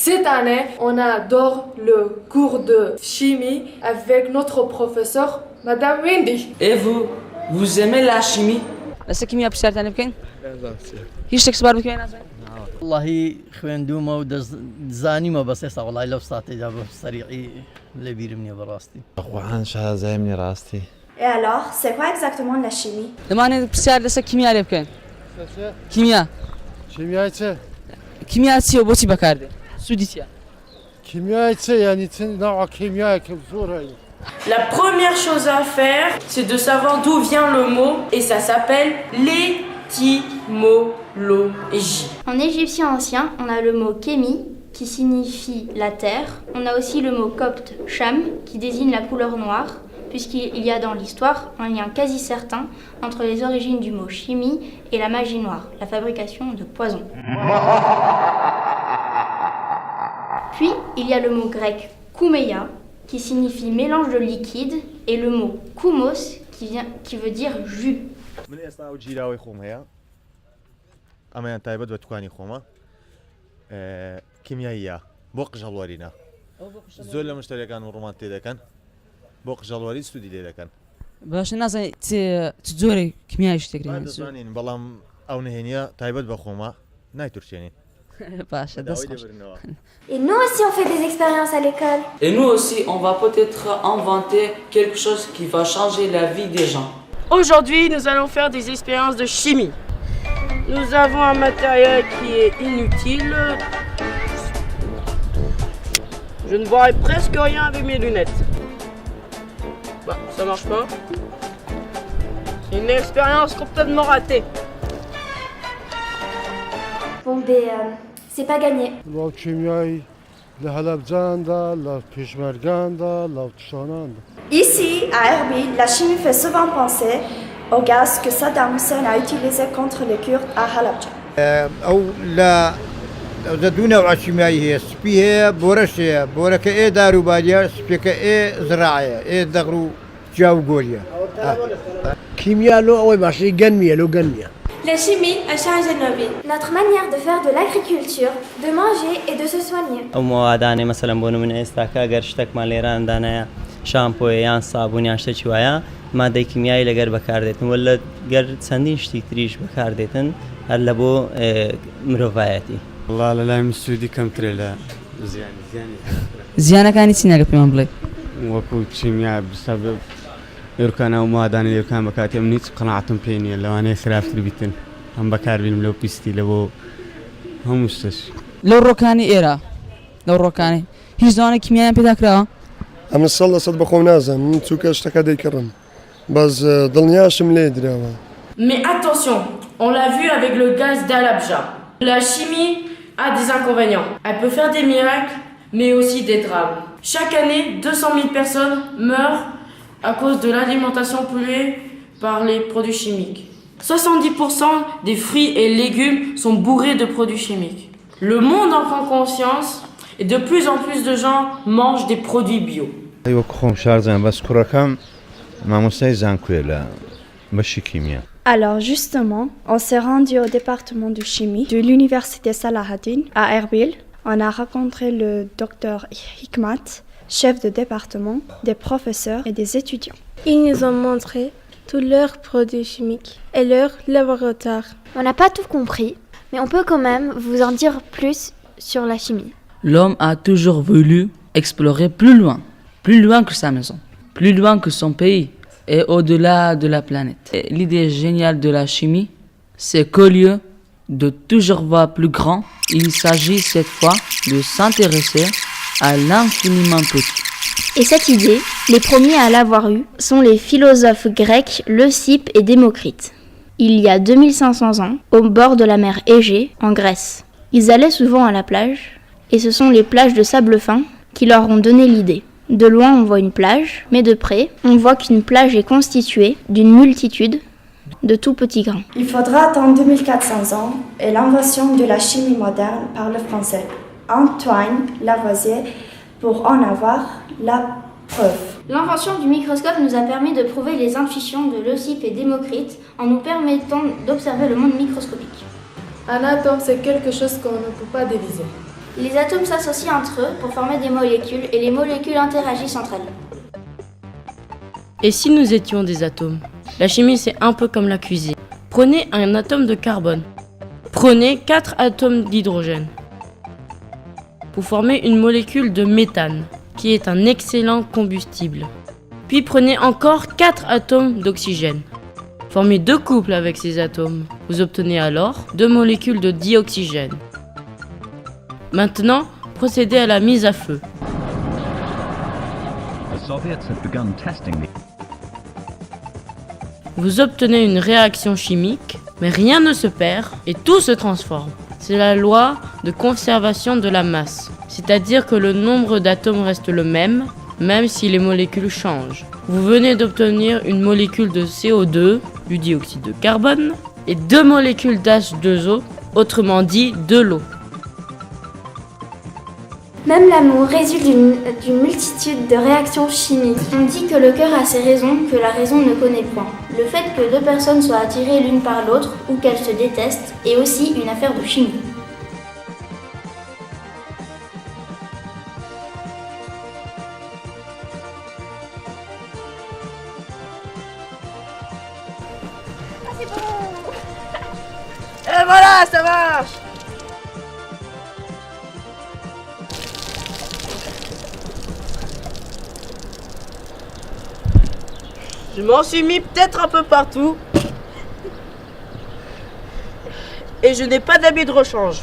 Cette année, on adore le cours de chimie avec notre professeur, Madame Wendy. Et vous aimez la chimie? لسه كيمياء بشار تاني بكين؟ هیچ شتێک سوبار بکەین نازانین؟ والله خوێندومە و دەزانیمە بەس ئێستا وڵای لەو ساتێدا بە سەریعی لەبیرم نییە بەڕاستی. واقعا شازای منی راستی. Et alors, c'est quoi exactement la chimie? دەمانێت پرسیار لەسەر کیمیا لێ بکەین. کیمیا. Kimya içe. کیمیا چییە و بۆچی بەکاردێت؟ سوودی چییە؟ Kimya içe yani için ne kimya ki zor. La première chose à faire, c'est de savoir d'où vient le mot et ça s'appelle l'étymologie. En égyptien ancien, on a le mot kémi qui signifie la terre. On a aussi le mot copte cham qui désigne la couleur noire, puisqu'il y a dans l'histoire un lien quasi certain entre les origines du mot chimie et la magie noire, la fabrication de poisons. Puis, il y a le mot grec koumeia qui signifie mélange de liquide et le mot koumos qui veut dire jus. باش نازانین چ جۆرێک کیمیای شتێک دەزانین بەڵام ئەو نهێنیە تایبەت بە خۆمە نایتورسێنین. باشە دەست خۆش. Et nous aussi on fait des expériences à l'école. Et nous aussi, on va peut-être inventer quelque chose qui va changer la vie des gens. Aujourd'hui, nous allons faire des expériences de chimie. Nous avons un matériel qui est inutile. Je ne vois presque rien avec mes lunettes. Bah, ça marche pas. C'est une expérience complètement ratée. Bon c'est pas gagné. La kimyayı la Halabjanda, la Peshmerganda, la Tchananda. Ici, à Erbil, la chimie fait souvent penser au gaz que Saddam Hussein a utilisé contre les Kurdes à Halabja. أو لا زدوا نوع كيميائي هي سبي هي بورش هي بورك إيه دارو باليا سبي كإيه زراعية إيه دغرو جاو قوليا. Kimya lo oy başı gelmiyor lo gelmiyor. La chimie a changé nos vies. Notre manière de faire de l'agriculture, de manger et de se soigner. ئەو موادانێ مەسەلەن بۆ نمونە ئێستاکە گەر شتێکمان لێراندانایە شامپۆیە یان سابوون یان شتێکی وایە مادەی کیمیایی لەگەر بەکاردێتن وەلە گەر چەندین شتی تریش بەکاردێتن هەر لە بۆ مرۆڤایەتی. والله لەلای من سوودی کەمترێ لە زیانەکانی چی نەگە پێمان بڵێ؟ وەکو کیمیا بسبب ئێرکانە و موادانی لێرکان بەکاتی ئەم هیچ قەناعەتم پێ نییە لەوانەیە خراپتر بیتن هەم بەکاربینم لەو پیستی لە بۆ هەموو شتەش. لەو ڕۆکانی ئێرە لەو ڕۆکانی هیچ داوانێک کیمیایان پێدا کراوە؟ ئەمە سەڵ لە سەد بەخۆم نازانم من چووکە شتەکە دەیکڕم بەس دڵنیاشم لێ دراوە. Mais attention, on l'a vu avec le gaz d'Halabja. La chimie a des inconvénients. Elle peut faire des miracles, mais aussi des drames. Chaque année, 200 000 personnes meurent à cause de l'alimentation polluée par les produits chimiques. 70% des fruits et légumes sont bourrés de produits chimiques. Le monde en prend conscience et de plus en plus de gens mangent des produits bio. Alors justement, on s'est rendu au département de chimie de l'université Salahaddin à Erbil. On a rencontré le docteur Hikmat, chef de département, des professeurs et des étudiants. Ils nous ont montré tous leurs produits chimiques et leurs laboratoires. On n'a pas tout compris, mais on peut quand même vous en dire plus sur la chimie. L'homme a toujours voulu explorer plus loin que sa maison, plus loin que son pays et au-delà de la planète. Et l'idée géniale de la chimie, c'est qu'au lieu de toujours voir plus grand, il s'agit cette fois de s'intéresser à l'infiniment petit. Et cette idée, les premiers à l'avoir eue sont les philosophes grecs Leucippe et Démocrite. Il y a 2500 ans, au bord de la mer Égée, en Grèce. Ils allaient souvent à la plage, et ce sont les plages de sable fin qui leur ont donné l'idée. De loin, on voit une plage, mais de près, on voit qu'une plage est constituée d'une multitude de tout petits grains. Il faudra attendre 2400 ans et l'invention de la chimie moderne par le français Antoine Lavoisier pour en avoir la preuve. L'invention du microscope nous a permis de prouver les intuitions de Leucippe et Démocrite en nous permettant d'observer le monde microscopique. Un atome, c'est quelque chose qu'on ne peut pas diviser. Les atomes s'associent entre eux pour former des molécules et les molécules interagissent entre elles. Et si nous étions des atomes? La chimie, c'est un peu comme la cuisine. Prenez un atome de carbone. Prenez 4 atomes d'hydrogène pour former une molécule de méthane, qui est un excellent combustible. Puis prenez encore 4 atomes d'oxygène. Formez 2 couples avec ces atomes. Vous obtenez alors 2 molécules de dioxygène. Maintenant, procédez à la mise à feu. Vous obtenez une réaction chimique, mais rien ne se perd et tout se transforme. C'est la loi de conservation de la masse, c'est-à-dire que le nombre d'atomes reste le même si les molécules changent. Vous venez d'obtenir une molécule de CO2, du dioxyde de carbone, et 2 molécules d'H2O, autrement dit de l'eau. Même l'amour résulte d'une multitude de réactions chimiques. On dit que le cœur a ses raisons que la raison ne connaît point. Le fait que 2 personnes soient attirées l'une par l'autre ou qu'elles se détestent est aussi une affaire de chimie. Et voilà, ça marche! Je m'en suis mis peut-être un peu partout. Et je n'ai pas d'habit de rechange.